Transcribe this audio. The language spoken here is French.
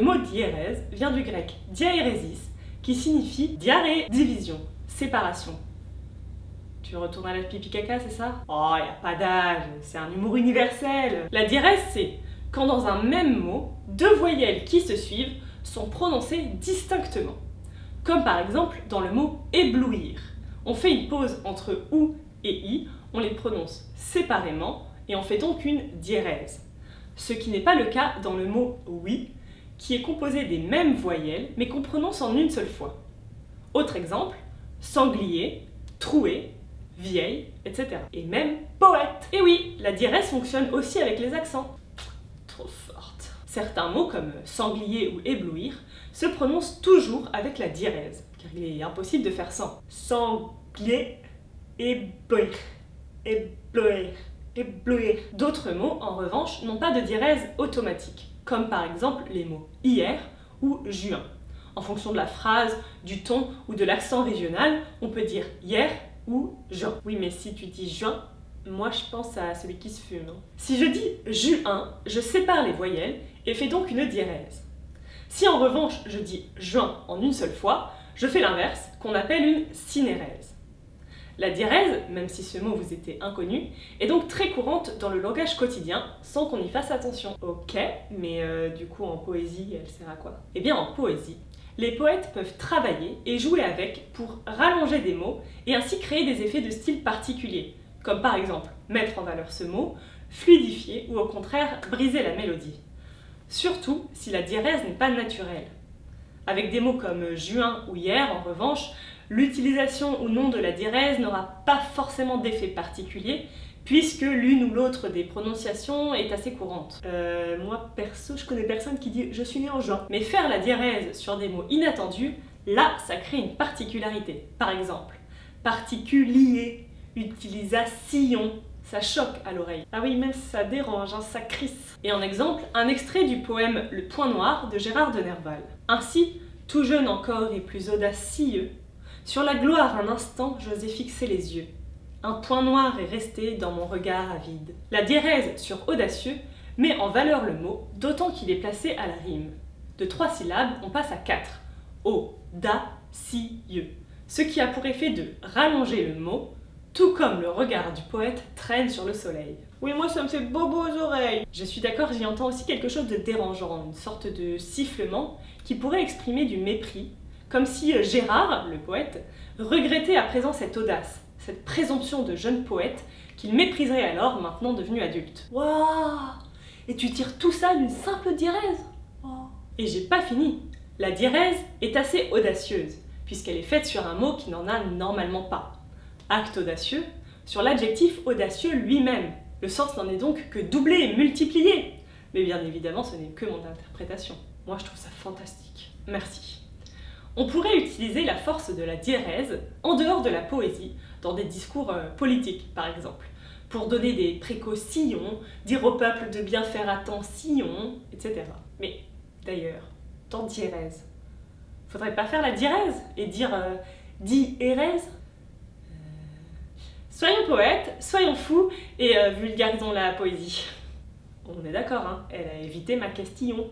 Le mot diérèse vient du grec diaéresis, qui signifie diarrhée, division, séparation. Tu retournes à la pipi caca, c'est ça? Oh, y a pas d'âge, c'est un humour universel. La diérèse, c'est quand dans un même mot, deux voyelles qui se suivent sont prononcées distinctement. Comme par exemple dans le mot éblouir. On fait une pause entre OU et I, on les prononce séparément et on fait donc une diérèse. Ce qui n'est pas le cas dans le mot oui, qui est composé des mêmes voyelles mais qu'on prononce en une seule fois. Autre exemple, sanglier, troué, vieille, etc. Et même poète. Et oui, la diérèse fonctionne aussi avec les accents. Trop forte. Certains mots comme sanglier ou éblouir se prononcent toujours avec la diérèse, car il est impossible de faire sans. Sanglier, éblouir, éblouir, éblouir. D'autres mots, en revanche, n'ont pas de diérèse automatique, comme par exemple les mots hier ou juin. En fonction de la phrase, du ton ou de l'accent régional, on peut dire hier ou juin. Oui, mais si tu dis juin, moi je pense à celui qui se fume. Si je dis juin, je sépare les voyelles et fais donc une diérèse. Si en revanche je dis juin en une seule fois, je fais l'inverse, qu'on appelle une synérèse. La diérèse, même si ce mot vous était inconnu, est donc très courante dans le langage quotidien, sans qu'on y fasse attention. Ok, mais du coup en poésie, elle sert à quoi? Eh bien en poésie, les poètes peuvent travailler et jouer avec pour rallonger des mots et ainsi créer des effets de style particuliers, comme par exemple mettre en valeur ce mot, fluidifier ou au contraire briser la mélodie. Surtout si la diérèse n'est pas naturelle. Avec des mots comme juin ou hier, en revanche, l'utilisation ou non de la diérèse n'aura pas forcément d'effet particulier, puisque l'une ou l'autre des prononciations est assez courante. Moi perso, je connais personne qui dit « je suis né en juin ». Mais faire la diérèse sur des mots inattendus, là, ça crée une particularité. Par exemple, particulier, utilisation, ça choque à l'oreille. Ah oui, même ça dérange, hein, ça crisse. Et en exemple, un extrait du poème Le Point Noir de Gérard de Nerval. Ainsi, tout jeune encore et plus audacieux, sur la gloire un instant j'osais fixer les yeux. Un point noir est resté dans mon regard avide. La diérèse sur audacieux met en valeur le mot, d'autant qu'il est placé à la rime. De 3 syllabes, on passe à 4. Audacieux. Ce qui a pour effet de rallonger le mot, tout comme le regard du poète traîne sur le soleil. Oui, moi ça me fait bobo aux oreilles. Je suis d'accord, j'y entends aussi quelque chose de dérangeant, une sorte de sifflement qui pourrait exprimer du mépris, comme si Gérard, le poète, regrettait à présent cette audace, cette présomption de jeune poète qu'il mépriserait alors, maintenant devenu adulte. Waouh! Et tu tires tout ça d'une simple diérèse? Wow. Et j'ai pas fini. La diérèse est assez audacieuse, puisqu'elle est faite sur un mot qui n'en a normalement pas. Acte audacieux, sur l'adjectif audacieux lui-même. Le sens n'en est donc que doublé et multiplié. Mais bien évidemment, ce n'est que mon interprétation. Moi, je trouve ça fantastique. Merci. On pourrait utiliser la force de la diérèse en dehors de la poésie, dans des discours politiques par exemple, pour donner des précautions, dire au peuple de bien faire attention, etc. Mais d'ailleurs, dans diérèse, faudrait pas faire la diérèse et dire diérèse? Soyons poètes, soyons fous et vulgarisons la poésie. On est d'accord, hein, elle a évité ma question.